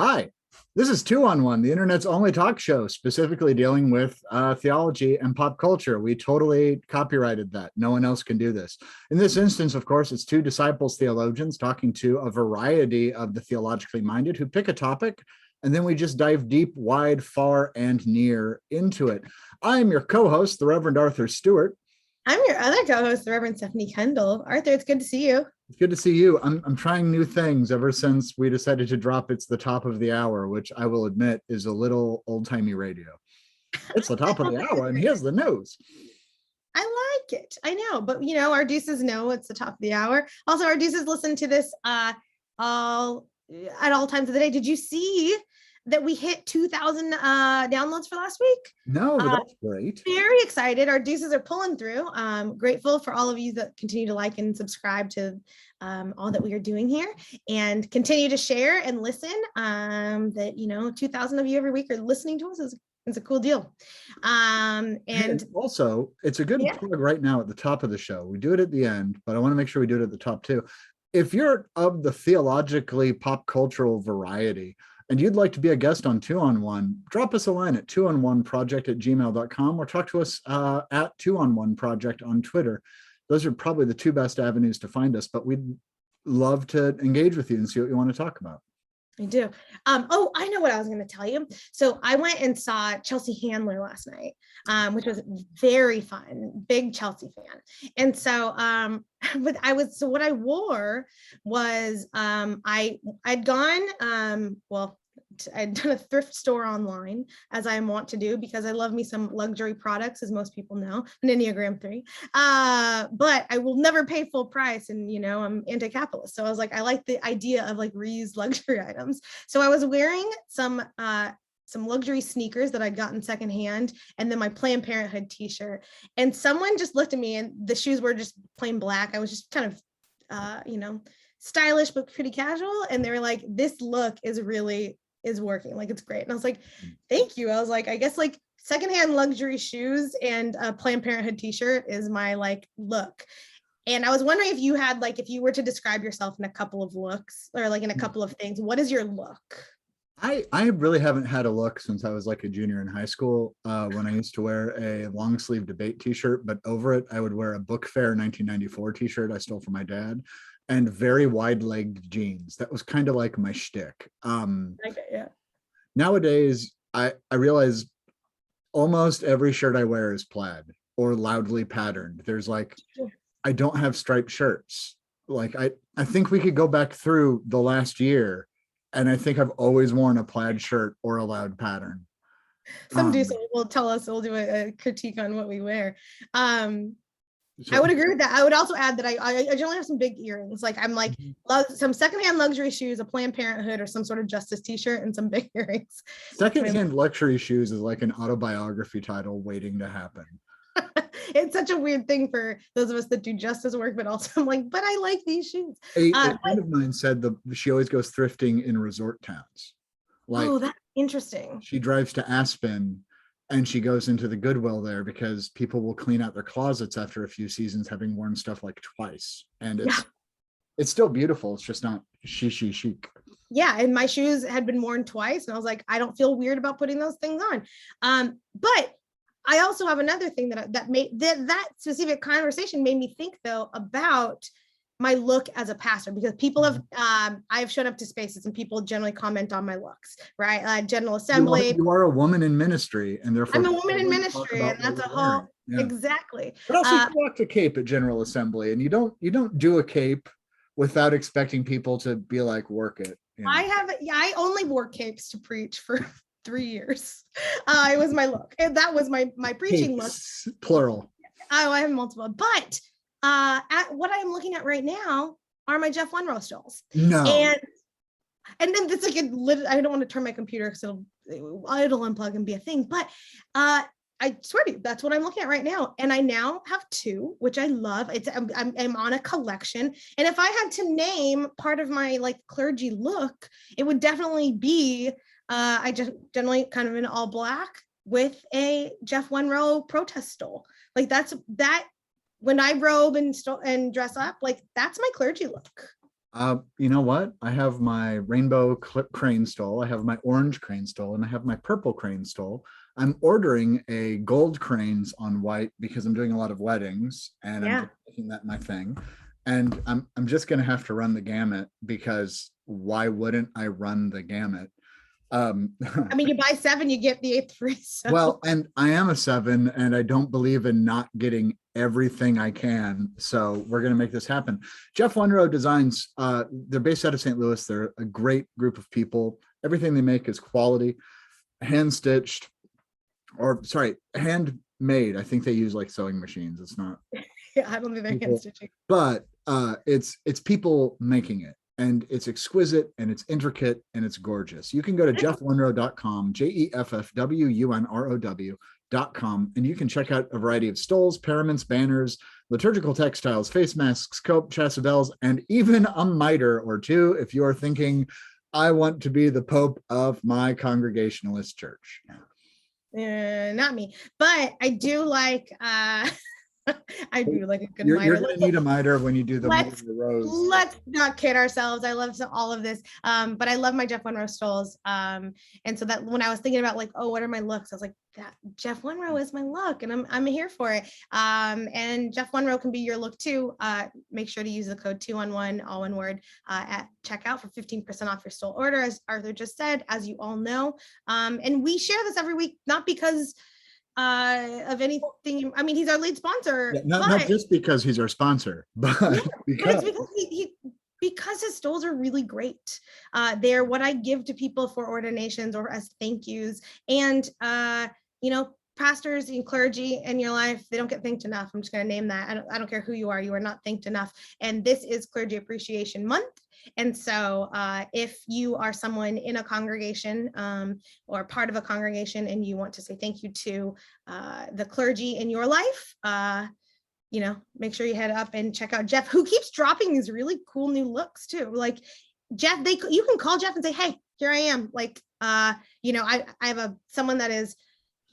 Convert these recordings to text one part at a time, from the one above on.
Hi, this is Two on One, the internet's only talk show specifically dealing with theology and pop culture. We totally copyrighted that. No one else can do this. In this instance, of course, it's two disciples theologians talking to a variety of the theologically minded who pick a topic, and then we just dive deep, wide, far, and near into it. I'm your co-host, the Reverend Arthur Stewart. I'm your other co-host, the Reverend Stephanie Kendall. Arthur, it's good to see you. It's good to see you. I'm trying new things ever since we decided to drop It's the Top of the Hour, which I will admit is a little old-timey radio. It's the top of the hour, and here's the news. I like it. I know, but our deuces know it's the top of the hour. Also, our deuces listen to this all at all times of the day. Did you see that we hit 2,000 downloads for last week? No, but that's great. Very excited. Our deuces are pulling through. Grateful for all of you that continue to like and subscribe to all that we are doing here, and continue to share and listen. That 2,000 of you every week are listening to us is a cool deal. And also, it's a good plug right now at the top of the show. We do it at the end, but I want to make sure we do it at the top too. If you're of the theologically pop cultural variety, and you'd like to be a guest on Two on One, drop us a line at twoononeproject@gmail.com or talk to us at twoononeproject on Twitter. Those are probably the two best avenues to find us, but we'd love to engage with you and see what you want to talk about. I do. Oh, I know what I was going to tell you. So I went and saw Chelsea Handler last night, which was very fun. Big Chelsea fan. And so, what I wore was, I'd gone, I'd done a thrift store online, as I want to do, because I love me some luxury products, as most people know, an Enneagram 3. But I will never pay full price, and I'm anti-capitalist. So I was like, I like the idea of like reused luxury items. So I was wearing some luxury sneakers that I'd gotten secondhand, and then my Planned Parenthood t-shirt. And someone just looked at me, and the shoes were just plain black. I was just kind of stylish but pretty casual, and they were like, this look is working, like it's great. And I was like, thank you. I was like, I guess like secondhand luxury shoes and a Planned Parenthood t-shirt is my like look. And I was wondering if you had if you were to describe yourself in a couple of looks, or like in a couple of things, what is your look? I really haven't had a look since I was like a junior in high school, when I used to wear a long sleeve debate t-shirt, but over it I would wear a Book Fair 1994 t-shirt I stole from my dad, and very wide-legged jeans. That was kind of like my shtick. Okay, yeah. Nowadays, I realize almost every shirt I wear is plaid or loudly patterned. There's I don't have striped shirts. I think we could go back through the last year, and I think I've always worn a plaid shirt or a loud pattern. Some do, so will tell us, we'll do a critique on what we wear. I would agree with that. I would also add that I generally have some big earrings. I'm love some secondhand luxury shoes, a Planned Parenthood or some sort of Justice t-shirt, and some big earrings. Secondhand luxury shoes is like an autobiography title waiting to happen. It's such a weird thing for those of us that do justice work, but also I'm like, but I like these shoes. A friend of mine said she always goes thrifting in resort towns. Oh, that's interesting. She drives to Aspen, and she goes into the Goodwill there because people will clean out their closets after a few seasons having worn stuff like twice. And it's still beautiful. It's just not chic. Yeah, and my shoes had been worn twice, and I was like, I don't feel weird about putting those things on. But I also have another thing that specific conversation made me think though about my look as a pastor, because people have I've shown up to spaces and people generally comment on my looks, right? General Assembly. You are a woman in ministry, and therefore I'm a woman in ministry, and that's a whole exactly. But also you rocked a cape at General Assembly, and you don't do a cape without expecting people to be like, work it. I only wore capes to preach for 3 years. It was my look, and that was my preaching capes, look. Plural. Oh, I have multiple, but at what I'm looking at right now are my Jeff Wenroe stalls. No. And then it's like I don't want to turn my computer because it'll unplug and be a thing, but I swear to you, that's what I'm looking at right now. And I now have two, which I love. I'm on a collection. And if I had to name part of my clergy look, it would definitely be I just generally kind of in all black with a Jeff Wenroe protest stole. That's that. When I robe and dress up, that's my clergy look. You know what? I have my rainbow clip crane stole, I have my orange crane stole, and I have my purple crane stole. I'm ordering a gold cranes on white because I'm doing a lot of weddings and I'm Yeah. just making that my thing. And I'm just gonna have to run the gamut because why wouldn't I run the gamut? Um, I mean, you buy 7, you get the 8th free. So well, and I am a 7 and I don't believe in not getting everything I can. So we're going to make this happen. Jeff Wonrow Designs, they're based out of St. Louis. They're a great group of people. Everything they make is quality, hand stitched, or sorry, handmade. I think they use like sewing machines. It's not yeah, I don't think they're hand people, stitching. but it's people making it. And it's exquisite and it's intricate and it's gorgeous. You can go to jeffwonrow.com, jeffwunrow.com, and you can check out a variety of stoles, paraments, banners, liturgical textiles, face masks, cope, chasubles, and even a mitre or two if you are thinking, I want to be the Pope of my Congregationalist church. Not me, but I do like I do like a good You're mitre. going to need a mitre when you do the rose. Let's not kid ourselves. I love all of this, but I love my Jeff Wonrow stoles. And so that when I was thinking about like, oh, what are my looks? I was like, that Jeff Wonrow is my look, and I'm here for it. And Jeff Wonrow can be your look too. Make sure to use the code 2-on-1, all one word, at checkout for 15% off your stole order, as Arthur just said, as you all know. And we share this every week, not because of anything. I mean, he's our lead sponsor. Yeah, not just because he's our sponsor, but yeah, because but it's because his stoles are really great. They're what I give to people for ordinations or as thank yous. And pastors and clergy in your life, they don't get thanked enough. I'm just going to name that. I don't care who you are not thanked enough. And this is Clergy Appreciation Month. And so if you are someone in a congregation or part of a congregation and you want to say thank you to the clergy in your life, make sure you head up and check out Jeff, who keeps dropping these really cool new looks too. Like Jeff, you can call Jeff and say, hey, here I am. Like, I have someone that is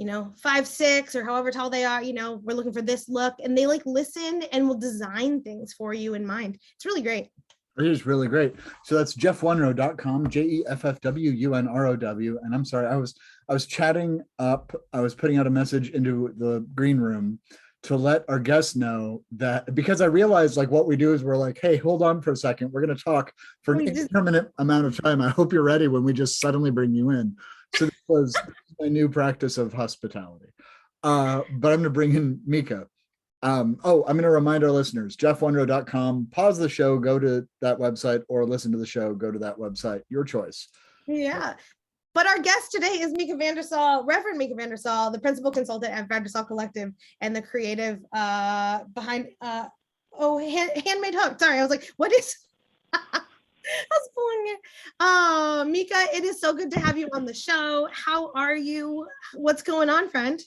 5'6" or however tall they are, we're looking for this look, and they like listen and will design things for you in mind. It's really great. It is really great. So that's jeffwunrow.com, jeffwunrow. And I'm sorry, I was chatting up, I was putting out a message into the green room to let our guests know that, because I realized like what we do is we're like, hey, hold on for a second. We're going to talk for an indeterminate amount of time. I hope you're ready when we just suddenly bring you in. So this was a new practice of hospitality. But I'm going to bring in Mieke. I'm going to remind our listeners, jeffwunrow.com, pause the show, go to that website, or listen to the show, go to that website, your choice. Yeah. But our guest today is Mieke Vandersall, Reverend Mieke Vandersall, the principal consultant at Vandersall Collective and the creative behind Handmade Hook. Sorry, I was like, what is I was pulling it. Mieke, it is so good to have you on the show. How are you? What's going on, friend?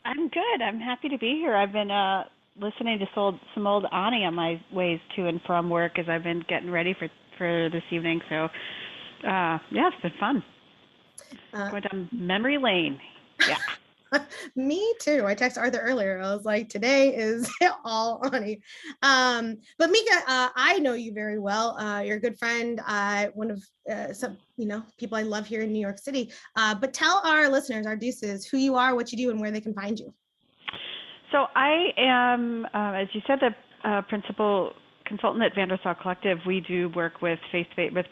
I'm good. I'm happy to be here. I've been listening to some old Ani on my ways to and from work as I've been getting ready for this evening. So, it's been fun. Going down memory lane. Yeah. Me too. I texted Arthur earlier. I was like, today is all Ani. But Mieke, I know you very well. You're a good friend. One of some people I love here in New York City. But tell our listeners, our deuces, who you are, what you do, and where they can find you. So I am, as you said, the principal consultant at Vandersall Collective. We do work with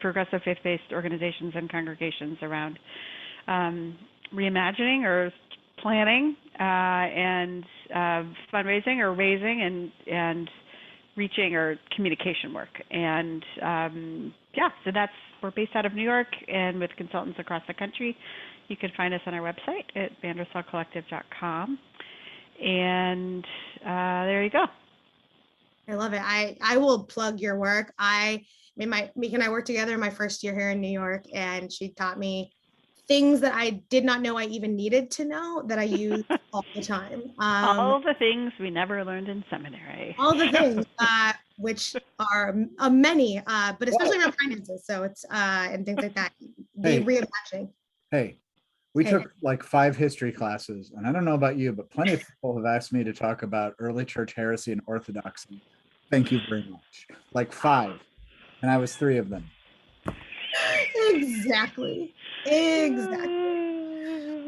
progressive faith-based organizations and congregations around reimagining or planning and fundraising or raising and reaching or communication work. And so we're based out of New York and with consultants across the country. You can find us on our website at vandersallcollective.com. And there you go. I love it. I will plug your work. Mieke and I worked together in my first year here in New York, and she taught me things that I did not know I even needed to know that I use all the time. All the things we never learned in seminary. All the things, which are many, but especially around finances. So it's and things like that. The reimagining. Hey, we took like 5 history classes, and I don't know about you, but plenty of people have asked me to talk about early church heresy and orthodoxy. Thank you very much. Like 5. And I was 3 of them. Exactly.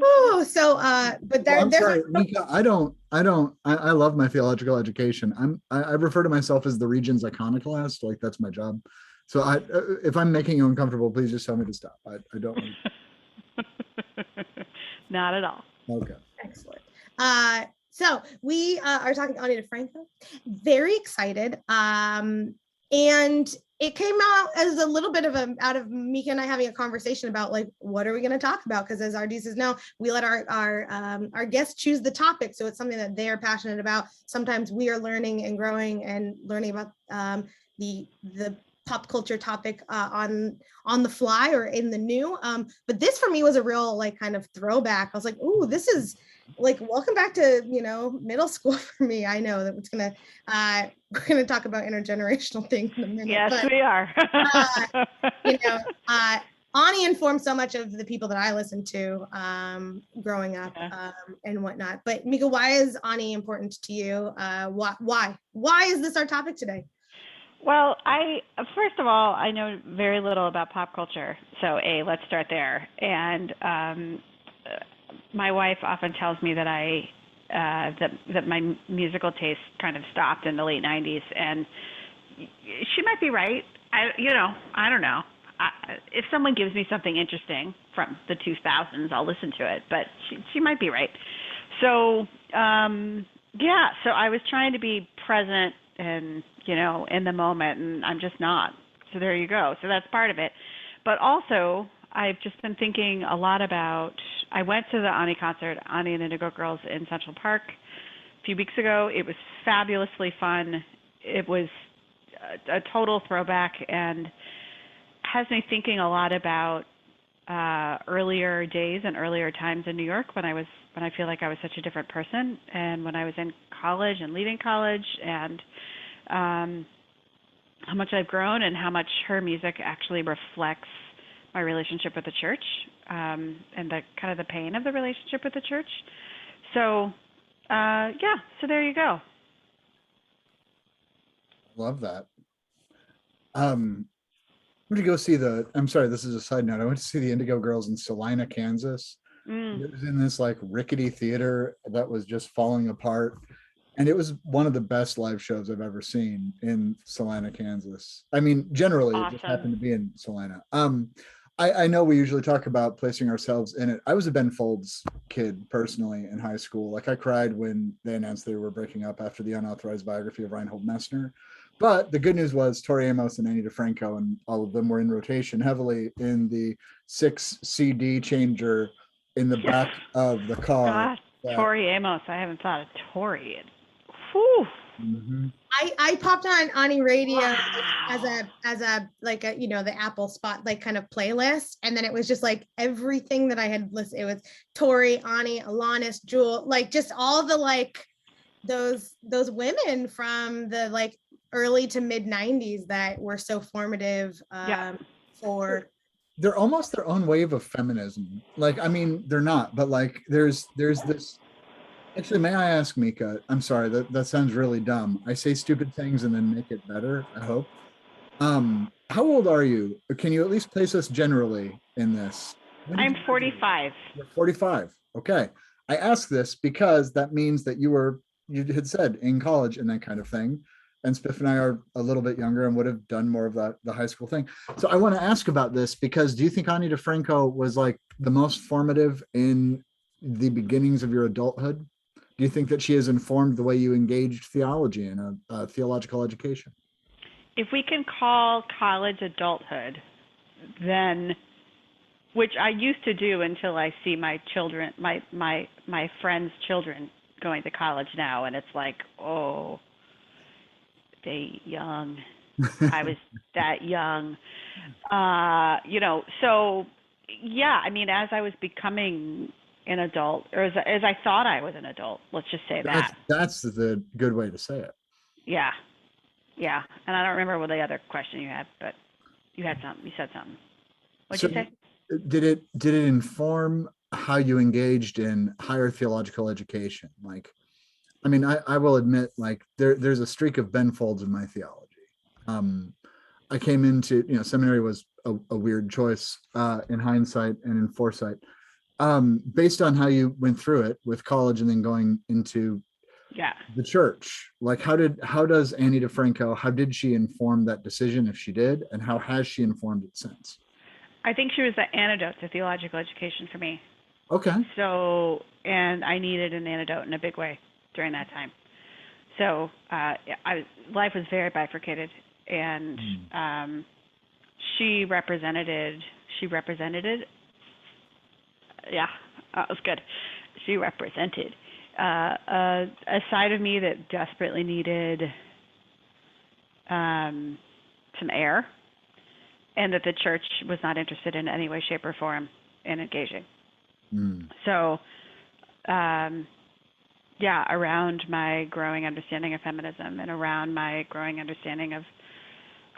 Oh, so but Well, I'm there's sorry, Mieke, I love my theological education. I refer to myself as the region's iconoclast, like that's my job. So if I'm making you uncomfortable, please just tell me to stop. I don't want Not at all. Okay. excellent. So we are talking to Ani DiFranco. Very excited. And it came out as a little bit of out of Mieke and I having a conversation about like, what are we going to talk about? Because as our DCs know, we let our guests choose the topic. So it's something that they are passionate about. Sometimes we are learning and growing and learning about the pop culture topic on the fly or in the new. But this for me was a real like kind of throwback. I was like, ooh, this is like, welcome back to, middle school for me. I know that we're gonna talk about intergenerational things in a minute. Yes, but, we are. Ani informed so much of the people that I listened to growing up and whatnot. But Mieke, why is Ani important to you? Why is this our topic today? Well, first of all, I know very little about pop culture. So let's start there. And my wife often tells me that that my musical taste kind of stopped in the late 90s, and she might be right. I don't know. If someone gives me something interesting from the 2000s, I'll listen to it, but she might be right. So, so I was trying to be present and, in the moment, and I'm just not. So there you go. So that's part of it. But also, I've just been thinking a lot about, I went to the Ani concert, Ani and Indigo Girls in Central Park a few weeks ago. It was fabulously fun. It was a total throwback and has me thinking a lot about earlier days and earlier times in New York when I feel like I was such a different person, and when I was in college and leaving college, and how much I've grown and how much her music actually reflects my relationship with the church, and the kind of the pain of the relationship with the church. So, so there you go. Love that. I went to go see I'm sorry, this is a side note. I went to see the Indigo Girls in Salina, Kansas. It was in this like rickety theater that was just falling apart. And it was one of the best live shows I've ever seen in Salina, Kansas. I mean, generally, It just happened to be in Salina. I know we usually talk about placing ourselves in it. I was a Ben Folds kid personally in high school. Like I cried when they announced they were breaking up after the unauthorized biography of Reinhold Messner. But the good news was Tori Amos and Ani DiFranco, and all of them were in rotation heavily in the 6 CD changer in the back of the car. Gosh, Tori Amos. I haven't thought of Tori. Whew. Mm-hmm. I popped on Ani radio as a like a the Apple Spot like kind of playlist, and then it was just like everything that I had listened. It was Tori, Ani, Alanis, Jewel, like just all the like those women from the like early to mid 90s that were so formative for. They're almost their own wave of feminism. Like, I mean, they're not, but like there's this. Actually, may I ask, Mieke? I'm sorry, that sounds really dumb. I say stupid things and then make it better, I hope. How old are you? Can you at least place us generally in this? I'm 45. You're 45. Okay. I ask this because that means that you had said in college and that kind of thing. And Spiff and I are a little bit younger and would have done more of the high school thing. So I want to ask about this because do you think Ani DiFranco was like the most formative in the beginnings of your adulthood? Do you think that she has informed the way you engaged theology and a theological education? If we can call college adulthood, then, which I used to do until I see my children, my friends' children going to college now, and it's like, oh, they young. I was that young. So yeah, I mean, as I was becoming an adult, or as I thought I was an adult, let's just say that. That's the good way to say it. Yeah. And I don't remember what the other question you had, but you had something. You said something. What'd you say? Did it inform how you engaged in higher theological education? Like, I mean, I will admit, like there's a streak of Ben Folds in my theology. I came into, seminary was a weird choice in hindsight and in foresight. Based on how you went through it with college and then going into the church, like how does Ani DiFranco, how did she inform that decision, if she did, and how has she informed it since? I think she was the antidote to theological education for me. Okay. So, and I needed an antidote in a big way during that time. So, life was very bifurcated, and she represented it. Yeah, that was good. She represented a side of me that desperately needed some air, and that the church was not interested in any way, shape, or form in engaging. So, around my growing understanding of feminism and around my growing understanding of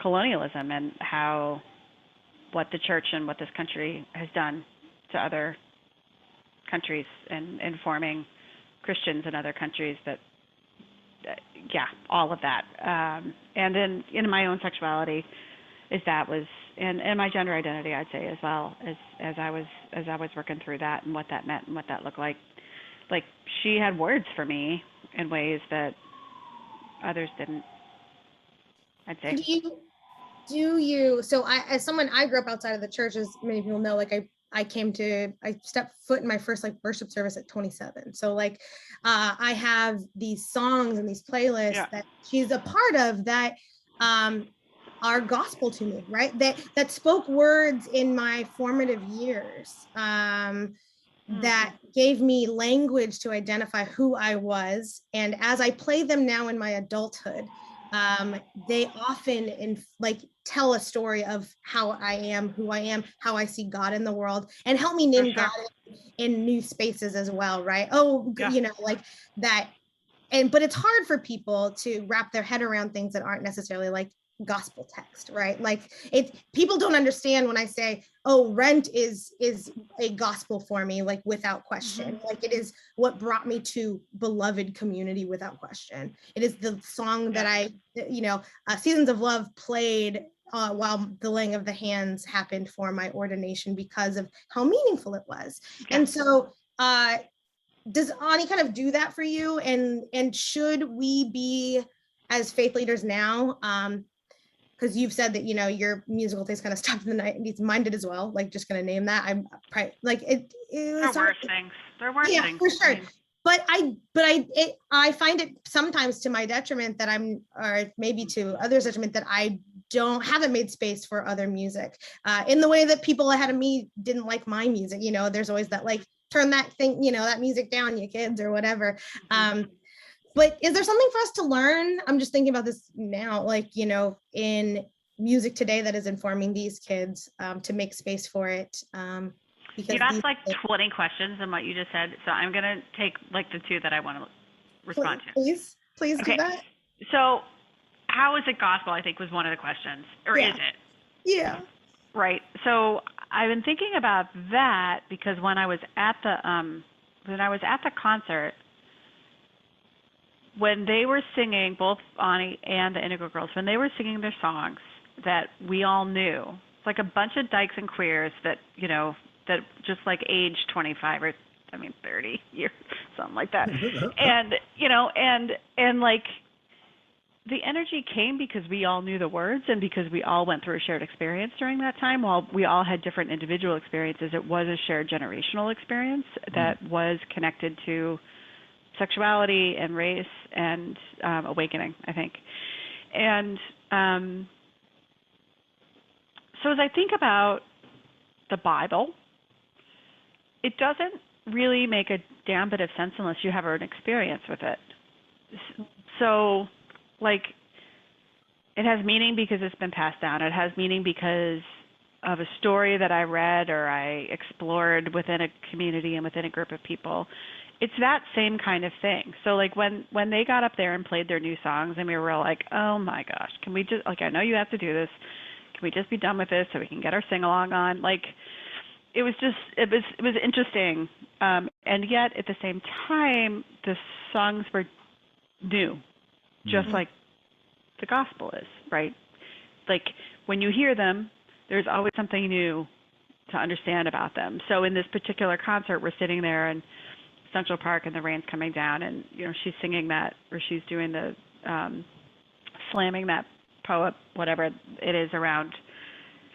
colonialism and what the church and what this country has done to other countries and informing Christians in other countries, all of that. And then in my own sexuality, and my gender identity, I'd say as well, as I was working through that and what that meant and what that looked like. Like, she had words for me in ways that others didn't, I'd say. So as someone, I grew up outside of the church, as many people know, like I stepped foot in my first like worship service at 27. So like, I have these songs and these playlists that she's a part of that, are gospel to me, right? That spoke words in my formative years, that gave me language to identify who I was. And as I play them now in my adulthood, they often tell a story of how I am, who I am, how I see God in the world, and help me name God in new spaces as well, right? Like that. But it's hard for people to wrap their head around things that aren't necessarily like gospel text, right? Like people don't understand when I say, oh, Rent is a gospel for me, like without question. Like it is what brought me to beloved community without question. It is the song that I, Seasons of Love played while the laying of the hands happened for my ordination because of how meaningful it was. And so does Ani kind of do that for you? And should we be, as faith leaders now, because you've said that your musical taste kind of stopped in the 90s, mine did as well. Like, just gonna name that. I'm probably like it. There are worse things. Yeah, for sure. But I find it sometimes to my detriment that or maybe to others' detriment, that I haven't made space for other music in the way that people ahead of me didn't like my music. There's always that like, turn that thing, that music down, you kids, or whatever. But is there something for us to learn? I'm just thinking about this now, like, in music today that is informing these kids to make space for it. Because you asked like 20 questions in what you just said. So I'm going to take like the two that I want to respond to. Please do that. So how is it gospel, I think, was one of the questions. Or is it? Yeah. Right. So I've been thinking about that because when I was at the concert, when they were singing, both Ani and the Indigo Girls, when they were singing their songs that we all knew, like a bunch of dykes and queers that, that just like age 25 or 30 years, something like that. And, and like the energy came because we all knew the words and because we all went through a shared experience during that time. While we all had different individual experiences, it was a shared generational experience that was connected to sexuality and race and awakening, I think. And so as I think about the Bible, it doesn't really make a damn bit of sense unless you have an experience with it. So, like, it has meaning because it's been passed down. It has meaning because of a story that I read or I explored within a community and within a group of people. It's that same kind of thing. So, like, when they got up there and played their new songs and we were all like, oh, my gosh, can we just, like, I know you have to do this. Can we just be done with this so we can get our sing-along on? Like, it was interesting. And yet, at the same time, the songs were new, just like the gospel is, right? Like, when you hear them, there's always something new to understand about them. So in this particular concert, we're sitting there in Central Park and the rain's coming down, and she's singing that, or she's doing the slamming that poet, whatever it is, around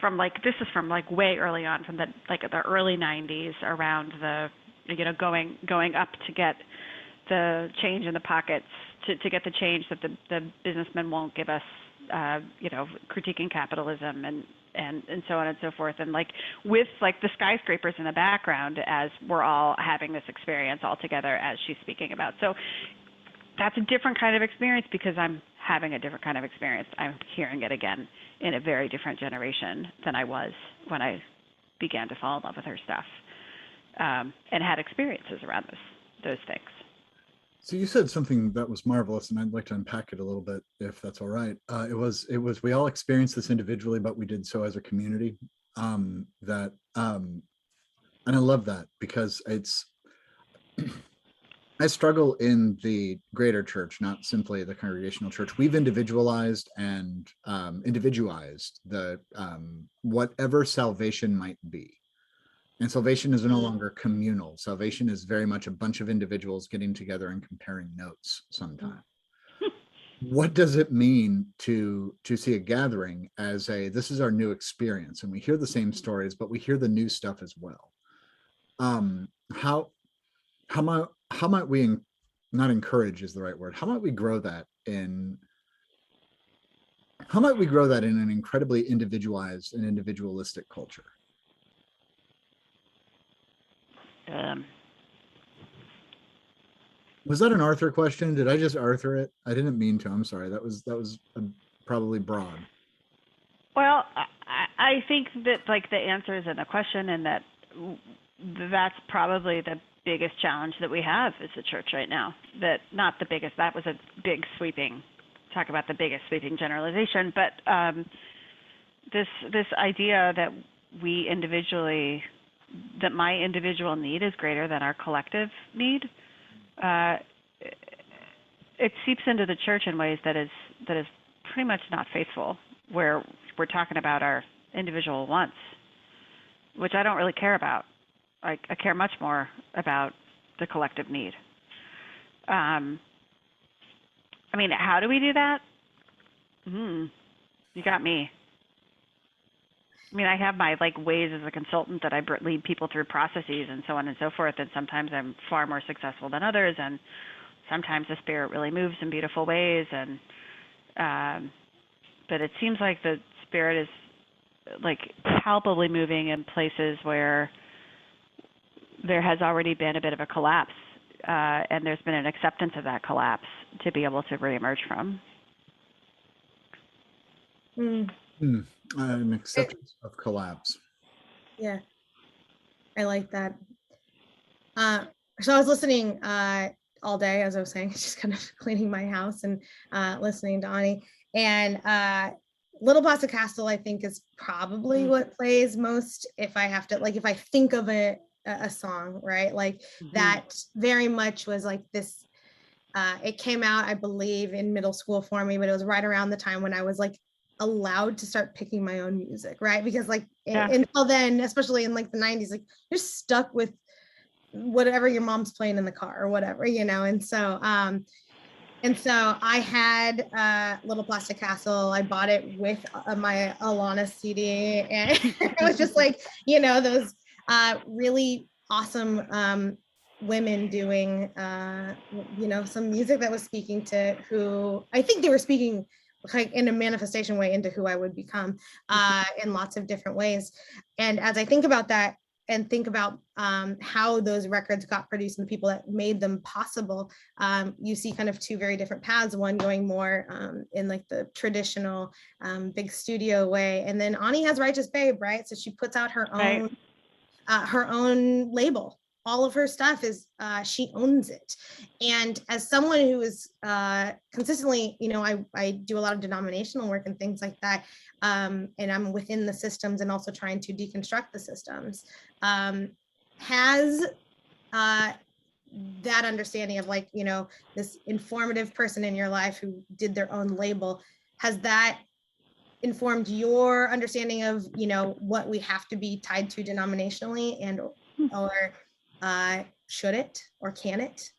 from this is from way early on, from the early 90s, around the going up to get the change in the pockets, to get the change that the businessmen won't give us, critiquing capitalism and so on and so forth, and with the skyscrapers in the background as we're all having this experience all together as she's speaking about. So that's a different kind of experience because I'm having a different kind of experience. I'm hearing it again in a very different generation than I was when I began to fall in love with her stuff, and had experiences around those things. So you said something that was marvelous, and I'd like to unpack it a little bit, if that's all right. It was we all experienced this individually, but we did so as a community. And I love that because it's. I struggle in the greater church, not simply the congregational church. We've individualized and individualized the whatever salvation might be. And salvation is no longer communal. Salvation is very much a bunch of individuals getting together and comparing notes sometimes. What does it mean to see a gathering as this is our new experience, and we hear the same stories, but we hear the new stuff as well? How might we, not encourage is the right word, how might we grow that in an incredibly individualized and individualistic culture? Was that an Arthur question? Did I just Arthur it? I didn't mean to. I'm sorry. That was probably broad. Well, I think that the answer is in the question, and that's probably the biggest challenge that we have as a church right now. That not the biggest. That was a big sweeping. Talk about the biggest sweeping generalization, but this idea that we individually. That my individual need is greater than our collective need. It seeps into the church in ways that is pretty much not faithful, where we're talking about our individual wants, which I don't really care about. I care much more about the collective need. I mean, how do we do that? You got me. I mean, I have my ways as a consultant that I lead people through processes and so on and so forth, and sometimes I'm far more successful than others, and sometimes the Spirit really moves in beautiful ways, and but it seems like the Spirit is palpably moving in places where there has already been a bit of a collapse, and there's been an acceptance of that collapse to be able to reemerge from. An acceptance of collapse. Yeah, I like that. So I was listening all day, as I was saying, just kind of cleaning my house and listening to Ani. And Little Plastic Castle, I think, is probably what plays most if I have to, if I think of a song, right? That very much was this, it came out, I believe, in middle school for me, but it was right around the time when I was allowed to start picking my own music, right? Because until then, especially in the 90s, you're stuck with whatever your mom's playing in the car or whatever, and so I had Little Plastic Castle. I bought it with my Alana CD, and it was just those really awesome women doing some music that was speaking to who I think they were speaking in a manifestation way into who I would become in lots of different ways. And as I think about that and think about how those records got produced and the people that made them possible, you see kind of two very different paths, one going more in the traditional big studio way. And then Ani has Righteous Babe, right? So she puts out her own label. All of her stuff is, she owns it. And as someone who is consistently, I do a lot of denominational work and things like that. And I'm within the systems and also trying to deconstruct the systems. Has that understanding of this informative person in your life who did their own label, informed your understanding of, you know, what we have to be tied to denominationally, and or should it or can it?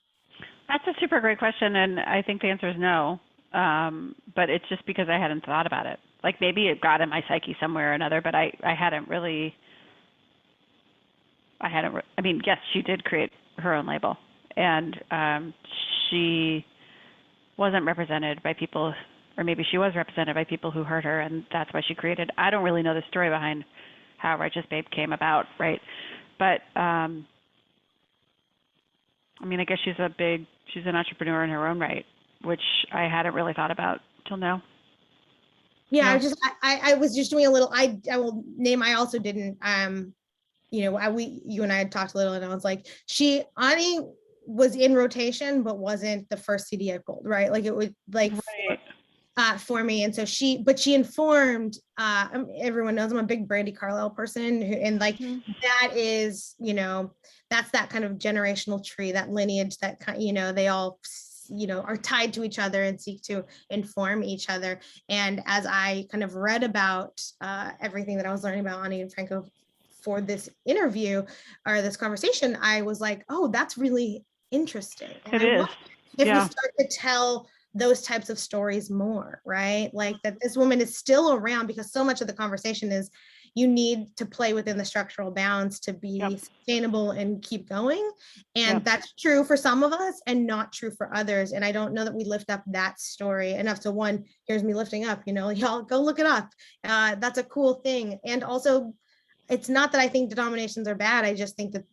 That's a super great question, and I think the answer is no. But it's just because I hadn't thought about it. Like maybe it got in my psyche somewhere or another, but I hadn't really. I mean, yes, she did create her own label, and she wasn't represented by people, or maybe she was represented by people who hurt her, and that's why she created. I don't really know the story behind how Righteous Babe came about, right? But I mean, I guess she's an entrepreneur in her own right, which I hadn't really thought about till now. Yeah, No. I was just doing a little, I will name, I also didn't, you know, you and I had talked a little, and I was like, Ani was in rotation, but wasn't the first CD I pulled, right? Like it was like Right. for me. And so she informed, everyone knows I'm a big Brandy Carlisle person, and like that is, you know, that's that kind of generational tree, that lineage, that kind, you know, they all, you know, are tied to each other and seek to inform each other. And as I kind of read about everything that I was learning about Ani DiFranco for this interview or this conversation, I was like, oh, that's really interesting. And It is. If we start to tell those types of stories more, right? Like that this woman is still around, because so much of the conversation is you need to play within the structural bounds to be sustainable and keep going. And that's true for some of us and not true for others. And I don't know that we lift up that story enough. So one, here's me lifting up, you know, y'all go look it up. That's a cool thing. And also, it's not that I think denominations are bad. I just think that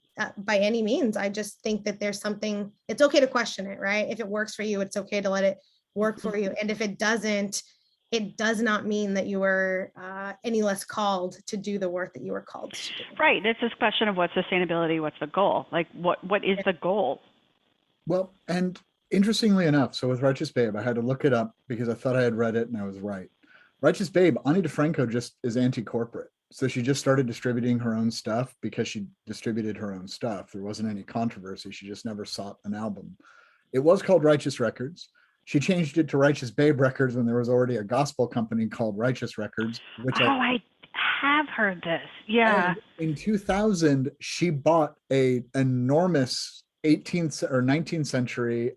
by any means, I just think that there's something, it's okay to question it, right? If it works for you, it's okay to let it work for you. And if it doesn't, it does not mean that you are any less called to do the work that you were called to do. Right. It's this question of what's sustainability, what's the goal? Like what is the goal? Well, and interestingly enough, so with Righteous Babe, I had to look it up because I thought I had read it and I was right. Righteous Babe, Ani DiFranco just is anti-corporate. So she just started distributing her own stuff because she distributed her own stuff. There wasn't any controversy. She just never sought an album. It was called Righteous Records. She changed it to Righteous Babe Records when there was already a gospel company called Righteous Records, which I have heard this. Yeah. In 2000, she bought a enormous 18th or 19th century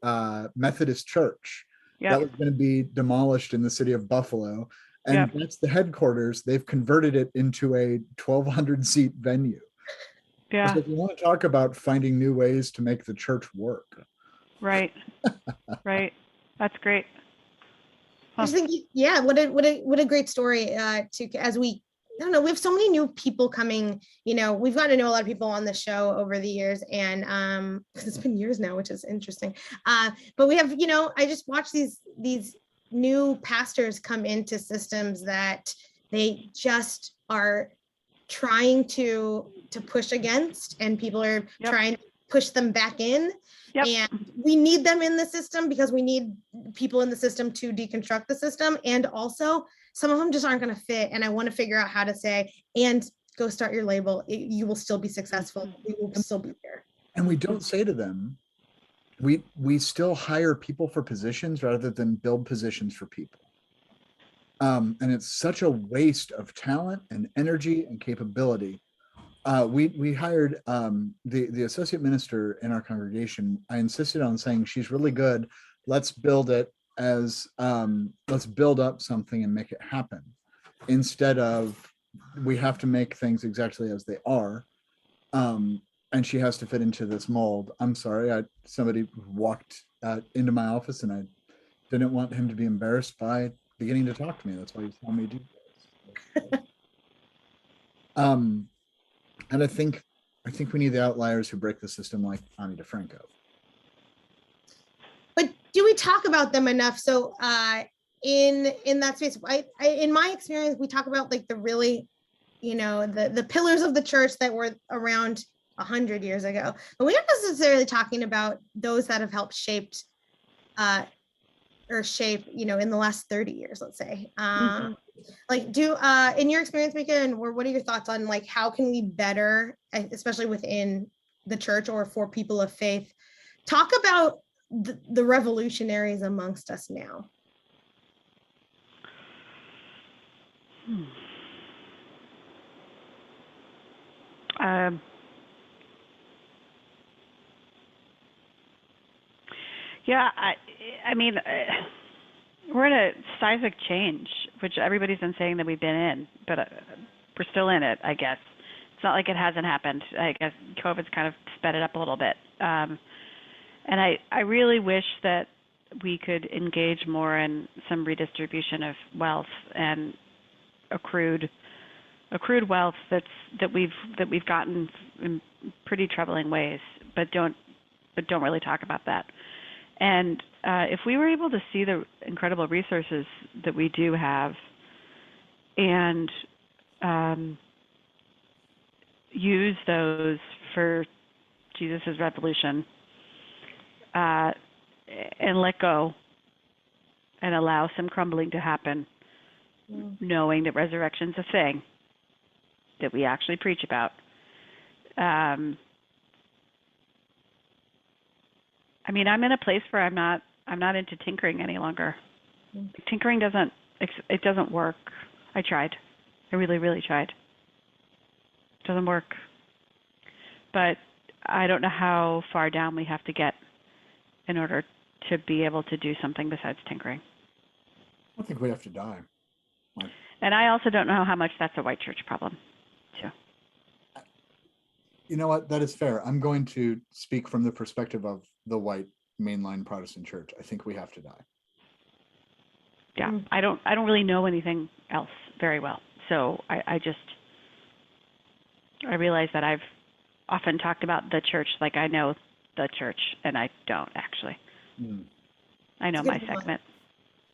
Methodist church that was going to be demolished in the city of Buffalo. And that's the headquarters. They've converted it into a 1,200 seat venue. Yeah. So if you want to talk about finding new ways to make the church work. Right. Right. That's great. I just think, yeah, what a great story as we, I don't know, we have so many new people coming, you know, we've gotten to know a lot of people on the show over the years, and it's been years now, which is interesting. But we have, you know, I just watch these new pastors come into systems that they just are trying to push against, and people are trying to push them back in. And we need them in the system because we need people in the system to deconstruct the system. And also some of them just aren't going to fit. And I want to figure out how to say, and go start your label. You will still be successful. We will still be there. And we don't say to them, we still hire people for positions rather than build positions for people. And it's such a waste of talent and energy and capability. We hired the associate minister in our congregation. I insisted on saying she's really good. Let's build it as let's build up something and make it happen, instead of we have to make things exactly as they are. And she has to fit into this mold. I'm sorry, somebody walked into my office and I didn't want him to be embarrassed by beginning to talk to me. That's why he told me to do this. And I think we need the outliers who break the system, like Ani DiFranco. But do we talk about them enough? So in that space, I in my experience, we talk about like the really, you know, the pillars of the church that were around 100 years ago, but we're not necessarily talking about those that have helped shape, you know, in the last 30 years, let's say. Like in your experience, Mieke, and what are your thoughts on like, how can we better, especially within the church or for people of faith, talk about the revolutionaries amongst us now? Yeah, I mean, we're in a seismic change, which everybody's been saying that we've been in, but we're still in it, I guess. It's not like it hasn't happened. I guess COVID's kind of sped it up a little bit. And I really wish that we could engage more in some redistribution of wealth and accrued wealth that we've gotten in pretty troubling ways, but don't really talk about that. And if we were able to see the incredible resources that we do have and use those for Jesus's revolution, and let go and allow some crumbling to happen, knowing that resurrection's a thing that we actually preach about. I mean, I'm in a place where I'm not into tinkering any longer. Tinkering doesn't work. I tried. I really, really tried. It doesn't work. But I don't know how far down we have to get in order to be able to do something besides tinkering. I think we have to die. And I also don't know how much that's a white church problem, too. You know what? That is fair. I'm going to speak from the perspective of the white mainline Protestant church. I think we have to die. Yeah, I don't really know anything else very well. So I realize that I've often talked about the church like I know the church, and I don't actually. I know my segment.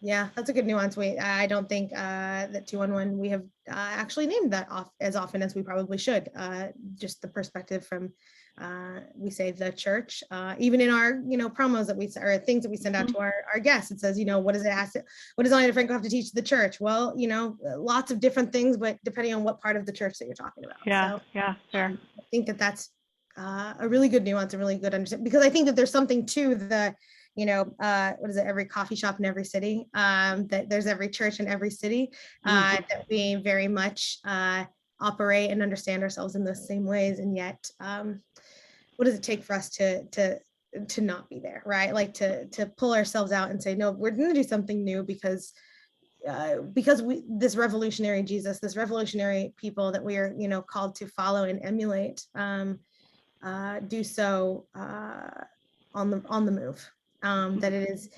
Yeah, that's a good nuance. I don't think that 211 we have actually named that off as often as we probably should. Just the perspective from we say the church, even in our promos that or things that we send out to our guests. It says what does Ani DiFranco have to teach the church? Well, lots of different things, but depending on what part of the church that you're talking about. Yeah, fair. I think that's a really good nuance, and really good understanding, because I think that there's something to the what is it, every coffee shop in every city, that there's every church in every city, that we very much operate and understand ourselves in the same ways, and yet what does it take for us to not be there, right? Like to pull ourselves out and say, no, we're going to do something new, because this revolutionary Jesus, this revolutionary people that we are called to follow and emulate, do so on the move. That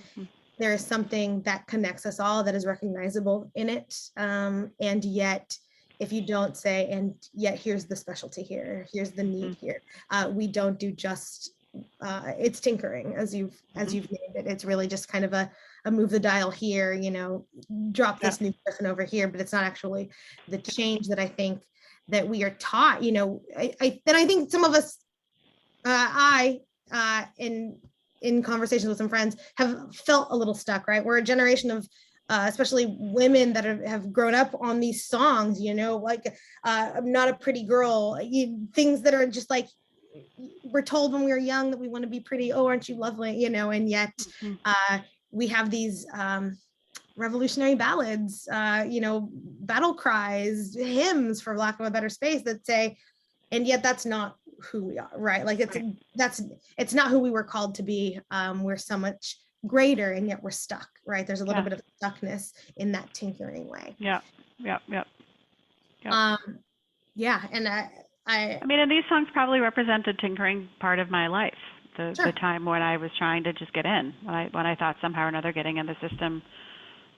there is something that connects us all, that is recognizable in it, and yet if you don't say, and yet here's the specialty here, here's the need here, we don't do just it's tinkering, as you've named it. It's really just kind of a move the dial here, drop this new person over here, but it's not actually the change that I think that we are taught. I think some of us, in conversations with some friends, have felt a little stuck, right? We're a generation of especially women that have grown up on these songs, like I'm not a pretty girl, things that are just like, we're told when we were young that we want to be pretty. Oh, aren't you lovely? And yet we have these revolutionary ballads, battle cries, hymns, for lack of a better space, that say, and yet that's not who we are, right? Like it's not who we were called to be. We're so much greater, and yet we're stuck, right? There's a little bit of stuckness in that tinkering way. Yeah. And I mean, and these songs probably represent the tinkering part of my life, the time when I was trying to just get in, when I thought somehow or another getting in the system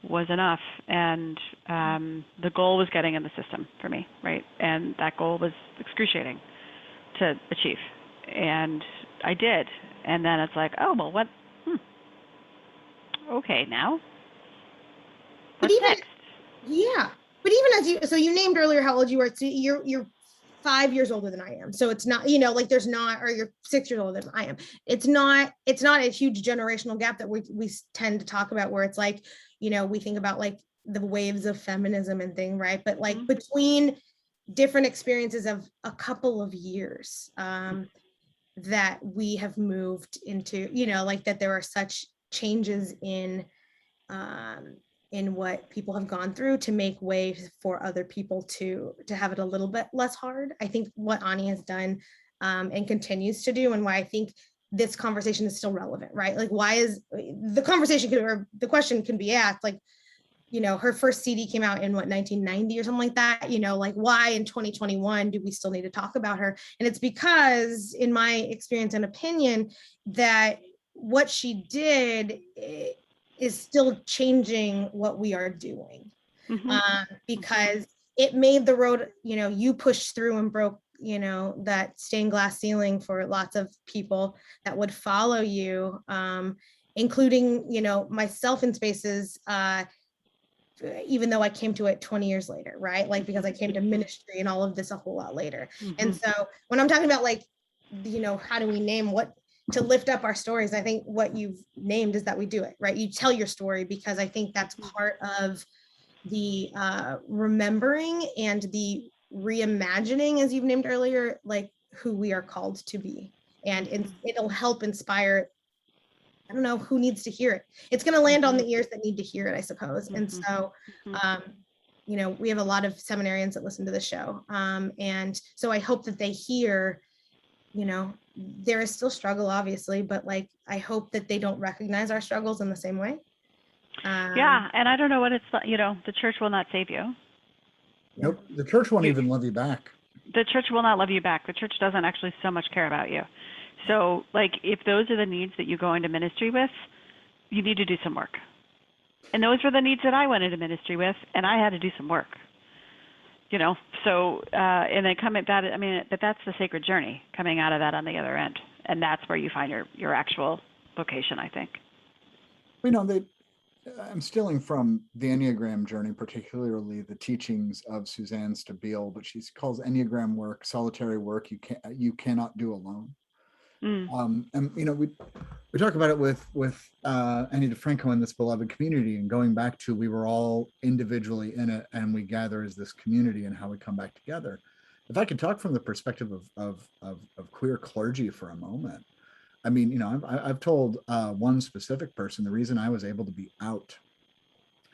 was enough, and the goal was getting in the system for me, right? And that goal was excruciating to achieve, and I did. And then it's like, oh well, what? Okay, now what's next? Yeah, but even as you named earlier how old you were, so you're 5 years older than I am, so it's not, like there's not, or you're 6 years older than I am. It's not a huge generational gap that we tend to talk about, where it's like, we think about like the waves of feminism and thing, right? But like between different experiences of a couple of years, that we have moved into, like that there are such changes in in what people have gone through to make way for other people to have it a little bit less hard. I think what Ani has done and continues to do, and why I think this conversation is still relevant, right? Like, why is the conversation or the question can be asked, like, you know, her first CD came out in what, 1990 or something like that, you know, like, why in 2021 do we still need to talk about her? And it's because, in my experience and opinion, that what she did is still changing what we are doing. Because it made the road, you know, you pushed through and broke, you know, that stained glass ceiling for lots of people that would follow you, including, you know, myself in spaces, even though I came to it 20 years later, right? Like, because I came to ministry and all of this a whole lot later. And so when I'm talking about, like, you know, how do we name what to lift up our stories? I think what you've named is that we do it, right? You tell your story, because I think that's part of the remembering and the reimagining, as you've named earlier, like who we are called to be. And it'll help inspire, I don't know who needs to hear it. It's going to land on the ears that need to hear it, I suppose. And so, you know, we have a lot of seminarians that listen to the show. And so I hope that they hear, you know, there is still struggle, obviously, but like, I hope that they don't recognize our struggles in the same way. Yeah, and I don't know what it's, you know, the church will not save you. Nope, the church won't even love you back. The church will not love you back. The church doesn't actually so much care about you. So, like, if those are the needs that you go into ministry with, you need to do some work. And those were the needs that I went into ministry with, and I had to do some work. You know, so, and then coming back, I mean, but that's the sacred journey, coming out of that on the other end. And that's where you find your actual vocation, I think. You know, I'm stealing from the Enneagram journey, particularly the teachings of Suzanne Stabile, but she calls Enneagram work solitary work you cannot do alone. And you know, we talk about it with Ani DiFranco in this beloved community, and going back to, we were all individually in it, and we gather as this community, and how we come back together. If I could talk from the perspective of queer clergy for a moment, I mean, you know, I've told one specific person the reason I was able to be out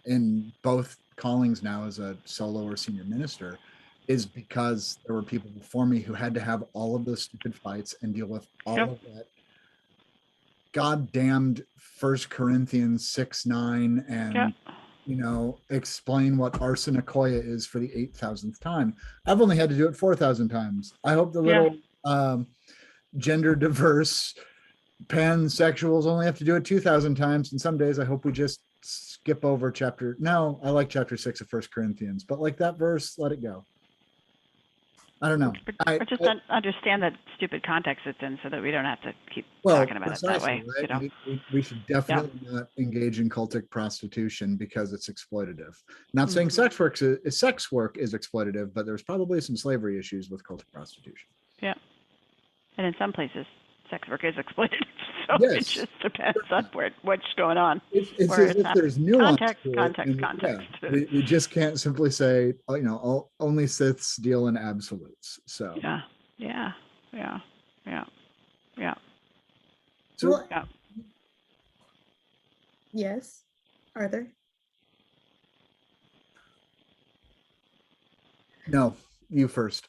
in both callings now as a solo or senior minister is because there were people before me who had to have all of those stupid fights and deal with all of that goddamned 1 Corinthians 6:9 and you know, explain what arsenicoia is for the 8,000th time. I've only had to do it 4,000 times. I hope the little gender diverse pansexuals only have to do it 2,000 times. And some days I hope we just skip over chapter. No, I like chapter 6 of 1 Corinthians, but like that verse, let it go. I don't know. Or just understand that stupid context it's in, so that we don't have to keep talking about it that way. Right? You know? We should definitely not engage in cultic prostitution because it's exploitative. Not saying sex work is exploitative, but there's probably some slavery issues with cultic prostitution. Yeah, and in some places, sex work is exploitative. So it just depends on what's going on. It's as if there's nuance. Context. We just can't simply say, oh, you know, only Siths deal in absolutes. So yeah. So well, yes, Arthur. No, you first.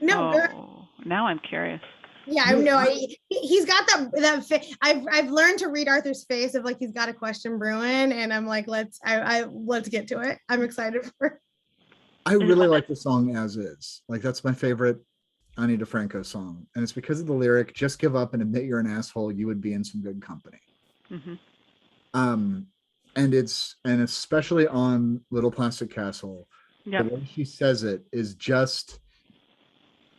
No. Now I'm curious. Yeah, I know. He's got that. I've learned to read Arthur's face of like he's got a question brewing, and I'm like, let's get to it. I'm excited for it. I really like the song As Is. Like, that's my favorite Ani DiFranco song, and it's because of the lyric, "Just give up and admit you're an asshole. You would be in some good company." And especially on Little Plastic Castle, the way she says it is just.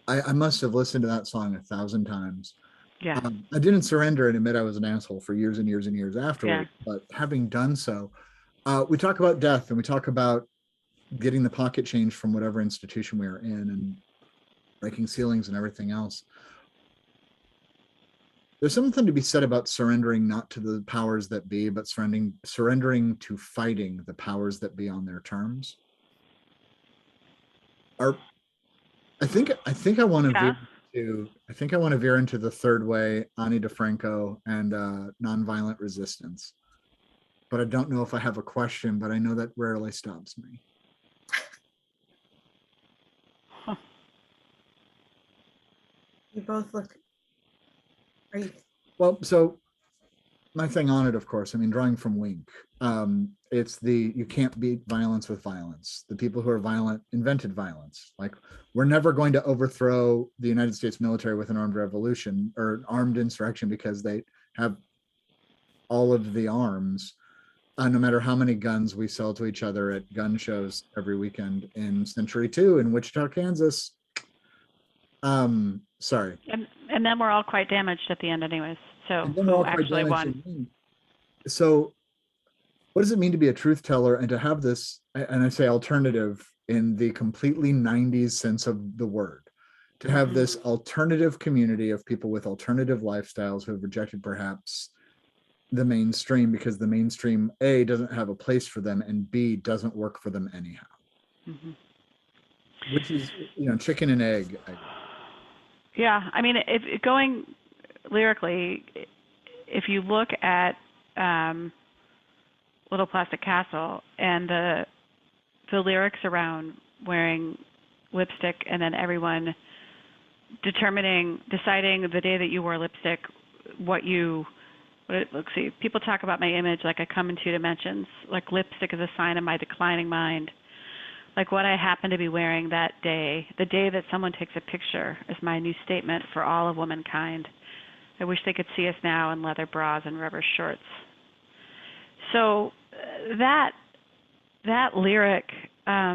I must have listened to that song 1,000 times. Yeah. I didn't surrender and admit I was an asshole for years and years and years afterward. But having done so, we talk about death, and we talk about getting the pocket change from whatever institution we are in, and breaking ceilings and everything else. There's something to be said about surrendering not to the powers that be, but surrendering to fighting the powers that be on their terms. I think I want to veer into the third way, Ani DiFranco and nonviolent resistance. but I don't know if I have a question, but I know that rarely stops me. Huh. You both look. Are you? Well, so my thing on it, of course, I mean, drawing from Wink, it's you can't beat violence with violence. The people who are violent invented violence. Like, we're never going to overthrow the United States military with an armed revolution or armed insurrection because they have all of the arms. No matter how many guns we sell to each other at gun shows every weekend in Century 2 in Wichita, Kansas. Sorry. And then we're all quite damaged at the end anyways. So And then we're who all quite actually damaged won? So what does it mean to be a truth teller and to have this, and I say alternative in the completely 90s sense of the word, to have this alternative community of people with alternative lifestyles who have rejected perhaps the mainstream because the mainstream, A, doesn't have a place for them, and B, doesn't work for them anyhow. Which is, chicken and egg. Yeah, I mean, if going lyrically, if you look at Little Plastic Castle and the lyrics around wearing lipstick and then everyone deciding the day that you wore lipstick, let's see, people talk about my image like I come in two dimensions, like lipstick is a sign of my declining mind. Like what I happen to be wearing that day, the day that someone takes a picture, is my new statement for all of womankind. I wish they could see us now in leather bras and rubber shorts. So that lyric, I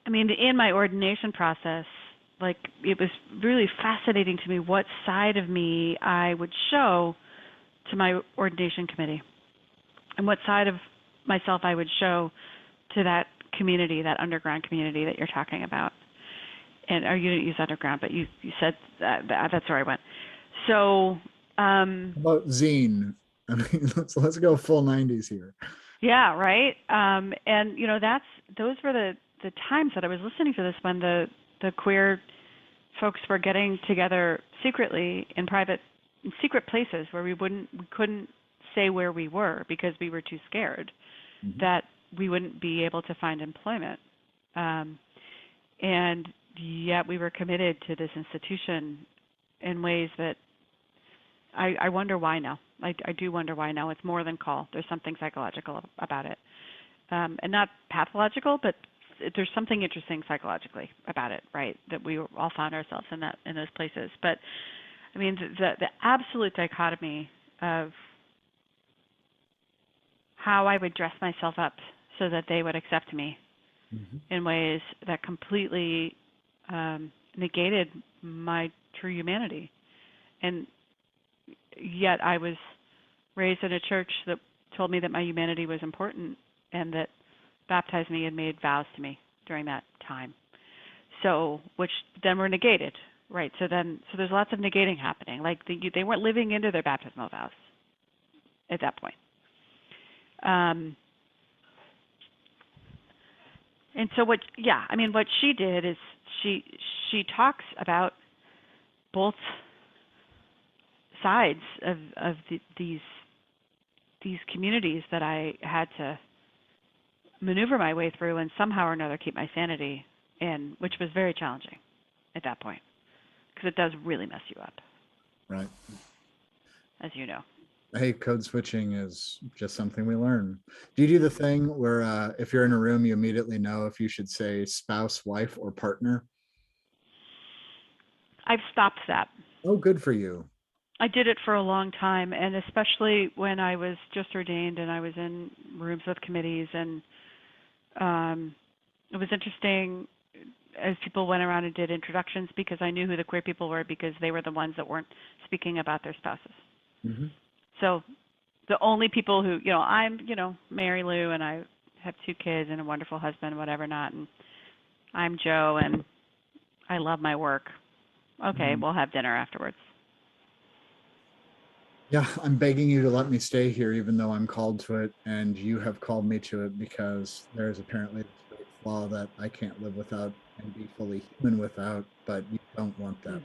mean, in my ordination process, like it was really fascinating to me what side of me I would show to my ordination committee and what side of myself I would show to that community, that underground community that you're talking about. Or you didn't use underground, but you said that's where I went. So about zine. I mean, let's go full 90s here. Yeah, right. And those were the times that I was listening to this when the queer folks were getting together secretly in secret places where we couldn't say where we were because we were too scared that we wouldn't be able to find employment. And yet we were committed to this institution in ways that I wonder why now. I do wonder why now. It's more than call. There's something psychological about it. And not pathological, but there's something interesting psychologically about it, right? That we all found ourselves in those places. But I mean, the absolute dichotomy of how I would dress myself up so that they would accept me in ways that completely negated my true humanity. And yet I was raised in a church that told me that my humanity was important and that baptized me and made vows to me during that time. So, which then were negated, right? So there's lots of negating happening. Like they weren't living into their baptismal vows at that point. And so what she did is she talks about both sides of these communities that I had to maneuver my way through and somehow or another keep my sanity in, which was very challenging at that point because it does really mess you up. Right. As you know. Hey, code switching is just something we learn. Do you do the thing where if you're in a room, you immediately know if you should say spouse, wife, or partner? I've stopped that. Oh, good for you. I did it for a long time, and especially when I was just ordained and I was in rooms with committees, and it was interesting as people went around and did introductions because I knew who the queer people were because they were the ones that weren't speaking about their spouses. So the only people who, I'm, Mary Lou, and I have 2 kids and a wonderful husband, whatever not, and I'm Joe, and I love my work. Okay, we'll have dinner afterwards. Yeah, I'm begging you to let me stay here, even though I'm called to it, and you have called me to it because there is apparently this great flaw that I can't live without and be fully human without, but you don't want that.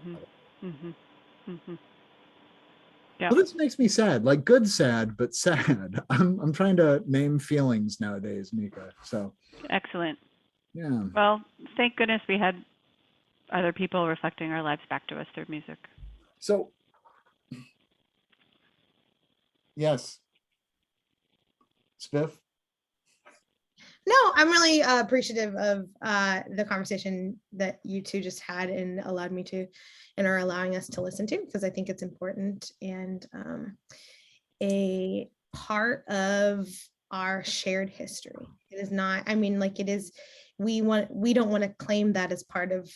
Yeah. Well, this makes me sad, like good sad, but sad. I'm trying to name feelings nowadays, Mieke. So Excellent. yeah. Well, thank goodness we had other people reflecting our lives back to us through music. So yes. Spiff. No, I'm really appreciative of the conversation that you two just had and allowed me to and are allowing us to listen to, because I think it's important and a part of our shared history. It is not, I mean, like it is, we don't want to claim that as part of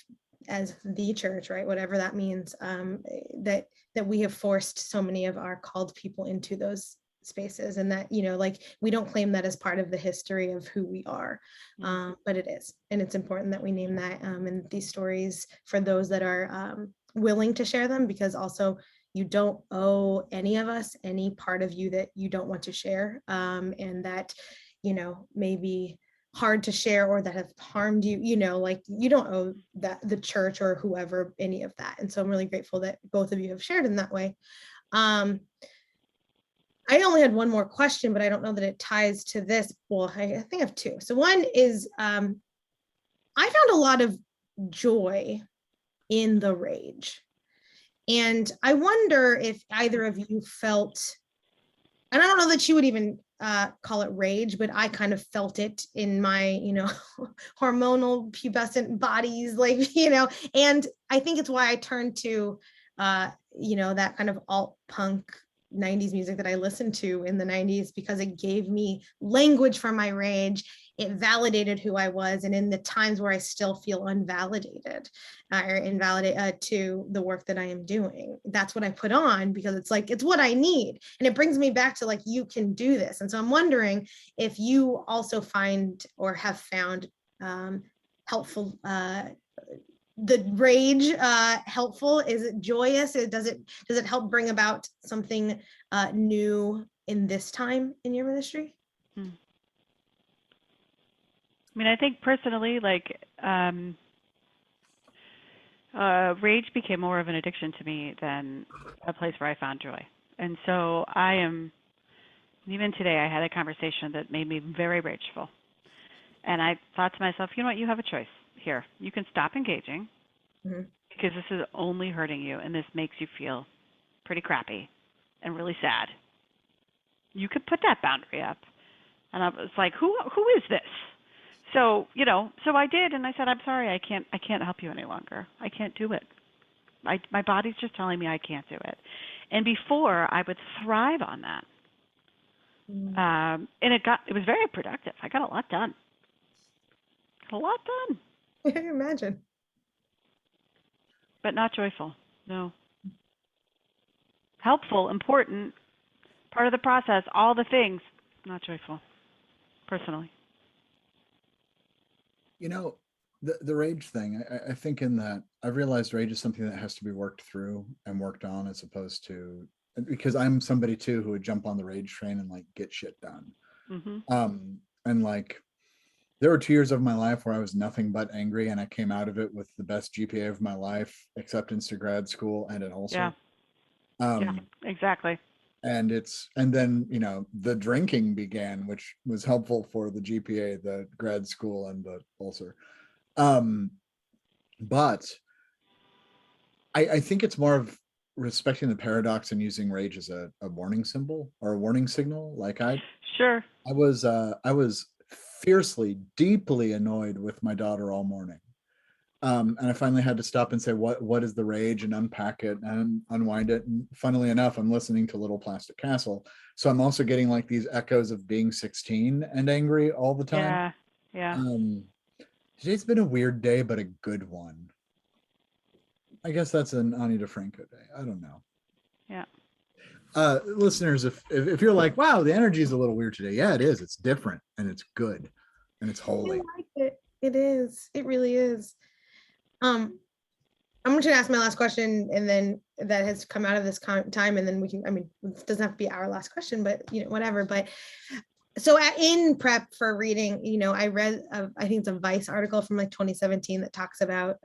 as the church, right? Whatever that means, that we have forced so many of our called people into those spaces, and that, you know, like we don't claim that as part of the history of who we are, but it is, and it's important that we name that in these stories for those that are willing to share them, because also you don't owe any of us any part of you that you don't want to share, and that, you know, maybe hard to share or that have harmed you, you know, like you don't owe that the church or whoever any of that. And so I'm really grateful that both of you have shared in that way. I only had one more question, but I don't know that it ties to this. Well, I think I have two. So one is, I found a lot of joy in the rage. And I wonder if either of you felt, and I don't know that you would even call it rage, but I kind of felt it in my, you know, hormonal pubescent bodies, like, you know, and I think it's why I turned to, you know, that kind of alt punk 90s music that I listened to in the 90s, because it gave me language for my rage. It validated who I was. And in the times where I still feel unvalidated or invalidated to the work that I am doing, that's what I put on, because it's like, it's what I need. And it brings me back to like, you can do this. And so I'm wondering if you also find or have found helpful, the rage helpful? Is it joyous? Does it help bring about something new in this time in your ministry? I mean, I think personally, like, rage became more of an addiction to me than a place where I found joy. And so even today, I had a conversation that made me very rageful. And I thought to myself, you know what, you have a choice here. You can stop engaging, because this is only hurting you and this makes you feel pretty crappy and really sad. You could put that boundary up. And I was like, who is this? So, you know, so I did, and I said, I'm sorry, I can't help you any longer. I can't do it. My body's just telling me I can't do it. And before, I would thrive on that. And it was very productive. I got a lot done. I can imagine. But not joyful. No. Helpful, important, part of the process, all the things, not joyful, personally. You know, the rage thing, I think in that I've realized rage is something that has to be worked through and worked on, as opposed to, because I'm somebody too who would jump on the rage train and like get shit done. And like, there were 2 years of my life where I was nothing but angry, and I came out of it with the best GPA of my life, acceptance to grad school, and an ulcer. Yeah, exactly. And then, you know, the drinking began, which was helpful for the GPA, the grad school, and the ulcer. But I think it's more of respecting the paradox and using rage as a warning symbol or a warning signal. Like I was fiercely, deeply annoyed with my daughter all morning. And I finally had to stop and say, what is the rage, and unpack it and unwind it. And funnily enough, I'm listening to Little Plastic Castle. So I'm also getting like these echoes of being 16 and angry all the time. Yeah. Today's been a weird day, but a good one. I guess that's an Ani DiFranco day. I don't know. Yeah. Listeners, if you're like, wow, the energy is a little weird today. Yeah, it is. It's different, and it's good, and it's holy. I like it. It is. It really is. I'm going to ask my last question, and then that has come out of this time, and then we can, I mean, it doesn't have to be our last question, but you know, whatever. But so in prep for reading, you know, I read, I think it's a Vice article from like 2017 that talks about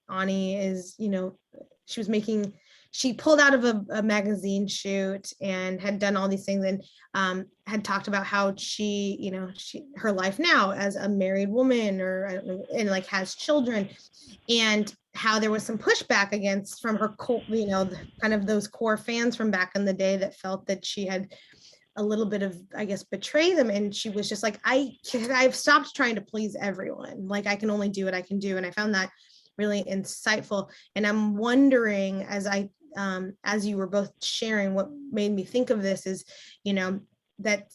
Ani is, you know, she was making she pulled out of a magazine shoot and had done all these things, and had talked about how her life now as a married woman, or I don't know, and like has children, and how there was some pushback against from her kind of those core fans from back in the day that felt that she had a little bit of, I guess, betray them. And she was just like, I've stopped trying to please everyone. Like, I can only do what I can do. And I found that really insightful. And I'm wondering, as you were both sharing, what made me think of this is, that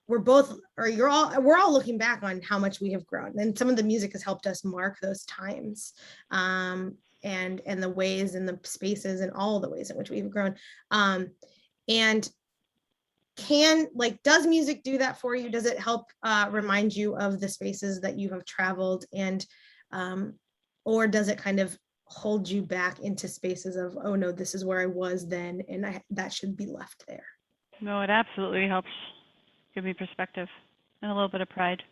we're all looking back on how much we have grown, and some of the music has helped us mark those times, and the ways and the spaces and all the ways in which we've grown. And does music do that for you? Does it help remind you of the spaces that you have traveled, and or does it kind of hold you back into spaces of, oh no, this is where I was then, and that should be left there? No, it absolutely helps give me perspective and a little bit of pride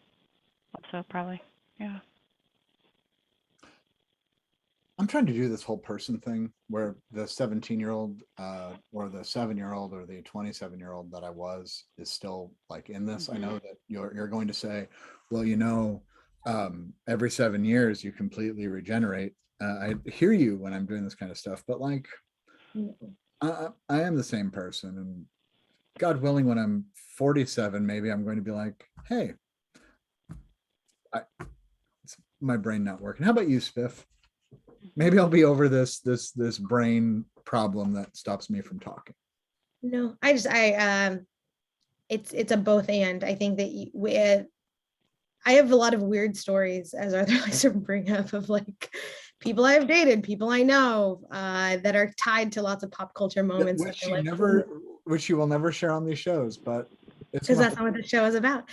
also, probably. Yeah. I'm trying to do this whole person thing where the 17-year-old or the 7-year-old or the 27-year-old that I was is still like in this. I know that you're going to say, well, every 7 years you completely regenerate. I hear you when I'm doing this kind of stuff, but like, I am the same person, and God willing, when I'm 47, maybe I'm going to be like, hey, it's my brain not working. How about you, Spiff? Maybe I'll be over this brain problem that stops me from talking. No, it's a both and. I think that I have a lot of weird stories, as Arthur likes to bring up, of like people I've dated, people I know that are tied to lots of pop culture moments. Which you will never share on these shows, but because that's not what the show is about.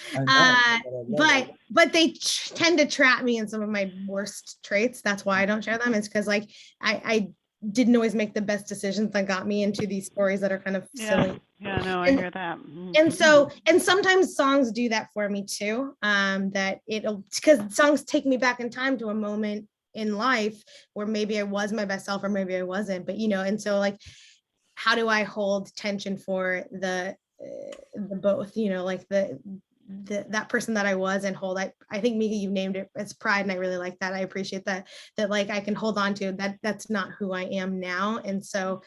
But they tend to trap me in some of my worst traits. That's why I don't share them. It's because like I didn't always make the best decisions that got me into these stories that are kind of silly. Yeah, no, I hear that. And sometimes songs do that for me too. Because songs take me back in time to a moment in life where maybe I was my best self or maybe I wasn't. But and so like, how do I hold tension for the both? Like that person that I was, and hold. I think, Mieke, you named it as pride, and I really like that. I appreciate that like I can hold on to that. That's not who I am now, and so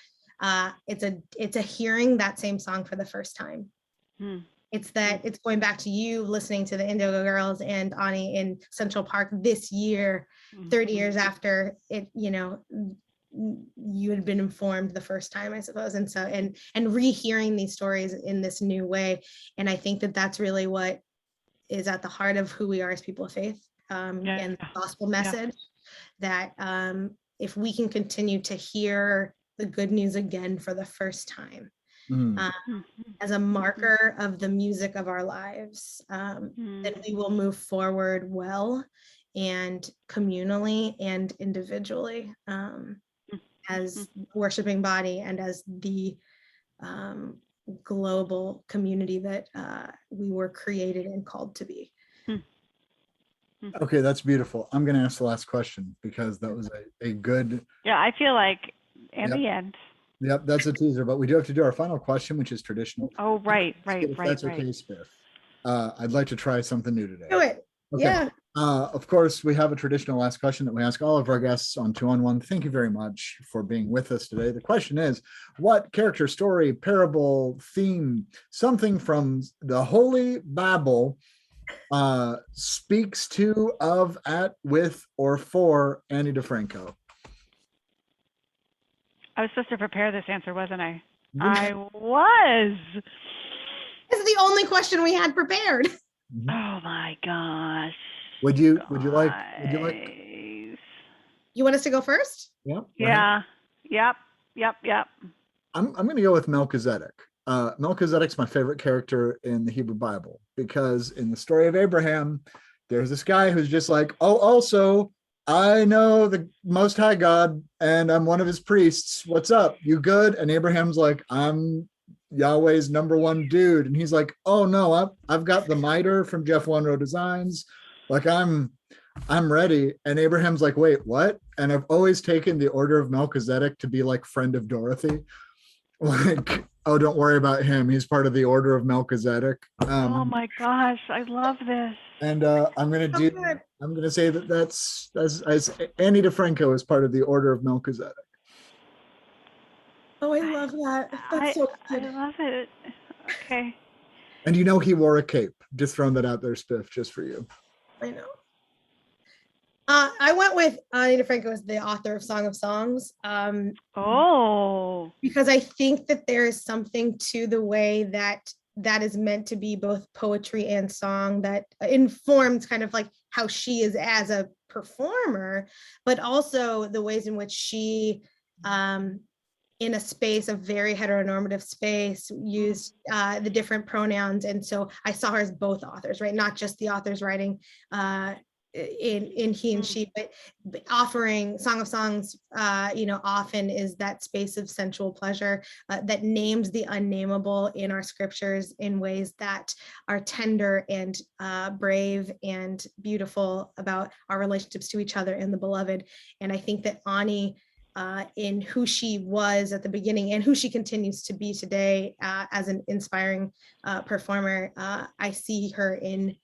it's a hearing that same song for the first time. It's going back to you listening to the Indigo Girls and Ani in Central Park this year, 30 years after it, you had been informed the first time, I suppose. And so, and rehearing these stories in this new way. And I think that that's really what is at the heart of who we are as people of faith, and the gospel message, that if we can continue to hear the good news again for the first time, as a marker of the music of our lives, then we will move forward well, and communally and individually, as worshiping body and as the global community that we were created and called to be. Okay, that's beautiful. I'm going to ask the last question because that was a good. Yeah, I feel like in the end. Yep, that's a teaser, but we do have to do our final question, which is traditional. Oh, right. That's okay, Spiff. I'd like to try something new today. Do it. Okay. Yeah. Of course, we have a traditional last question that we ask all of our guests on 2-on-1. Thank you very much for being with us today. The question is, what character, story, parable, theme, something from the Holy Bible speaks to, of, at, with, or for Ani DiFranco? I was supposed to prepare this answer, wasn't I? I was. This is the only question we had prepared. Oh my gosh. Would you like? You want us to go first? Yep. Yeah. Yep. I'm going to go with Melchizedek. Melchizedek's my favorite character in the Hebrew Bible because in the story of Abraham, there's this guy who's just like, oh, also, I know the Most High God and I'm one of his priests. What's up? You good? And Abraham's like, I'm Yahweh's #1 dude. And he's like, oh no, I've got the miter from Jeff One Row Designs. Like I'm ready. And Abraham's like, wait, what? and I've always taken the Order of Melchizedek to be like friend of Dorothy. Like, oh, don't worry about him. He's part of the Order of Melchizedek. Oh my gosh, I love this. And I'm gonna say that that's as Ani DiFranco is part of the Order of Melchizedek. Oh, I love that. That's so I good. love it. Okay. And you know he wore a cape. Just throwing that out there, Spiff, just for you. I know. I went with Ani DiFranco as the author of Song of Songs. Oh. Because I think that there is something to the way that is meant to be both poetry and song that informs kind of like how she is as a performer, but also the ways in which she, in a space, a very heteronormative space, used the different pronouns. And so I saw her as both authors, right? Not just the authors writing in he and she, but offering Song of Songs, often is that space of sensual pleasure that names the unnameable in our scriptures in ways that are tender and brave and beautiful about our relationships to each other and the beloved. And I think that Ani, in who she was at the beginning and who she continues to be today as an inspiring performer, I see her in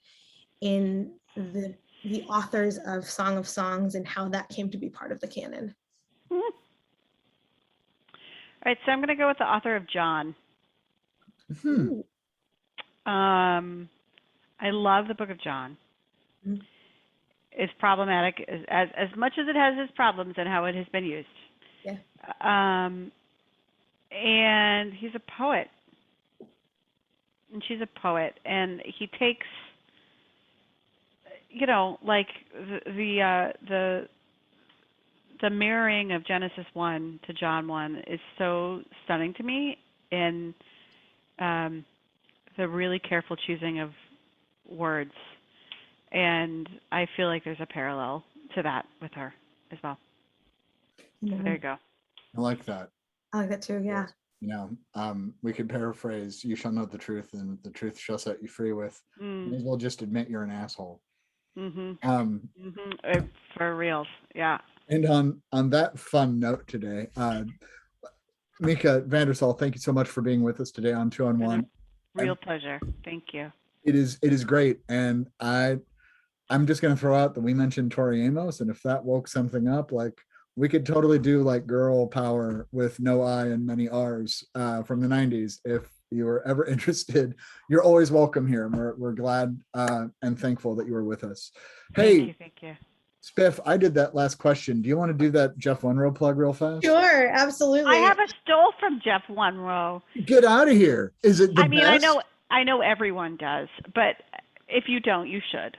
the authors of Song of Songs and how that came to be part of the canon. All right, so I'm going to go with the author of John. I love the book of John. It's problematic as much as it has its problems and how it has been used. Yeah. And he's a poet. And she's a poet. And he takes, like the mirroring of Genesis 1 to John 1 is so stunning to me, and the really careful choosing of words. And I feel like there's a parallel to that with her as well. So there you go. I like that. I like that too, yeah. We could paraphrase, you shall know the truth and the truth shall set you free with. May as well just admit you're an asshole. For reals, yeah. And on that fun note today, Mieke Vandersall, thank you so much for being with us today on 2-on-1. Real pleasure. Thank you. It is great. And I'm just going to throw out that we mentioned Tori Amos, and if that woke something up, like we could totally do like girl power with no I and many R's from the 90s. If you were ever interested, you're always welcome here. We're glad and thankful that you were with us. Hey, thank you. Spiff, I did that last question. Do you want to do that Jeff Wunrow plug real fast? Sure, absolutely. I have a stole from Jeff Wunrow. Get out of here. Is it the best? I know everyone does, but if you don't, you should.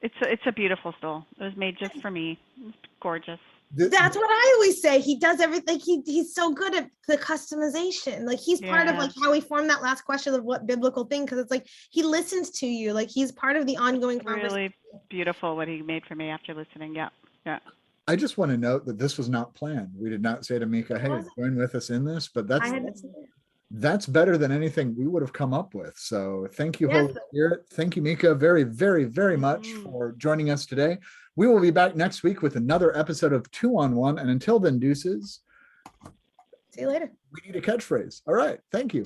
It's a beautiful stole. It was made just for me. It's gorgeous. That's what I always say. He does everything. He's so good at the customization. Like he's part of like how we formed that last question of what biblical thing, because it's like he listens to you. Like he's part of the ongoing conversation. Really beautiful what he made for me after listening. Yeah. I just want to note that this was not planned. We did not say to Mieke, hey, join with us in this, but that's better than anything we would have come up with. So thank you, Holy Spirit. Thank you, Mieke, very, very, very much for joining us today. We will be back next week with another episode of 2-on-1. And until then, deuces. See you later. We need a catchphrase. All right. Thank you.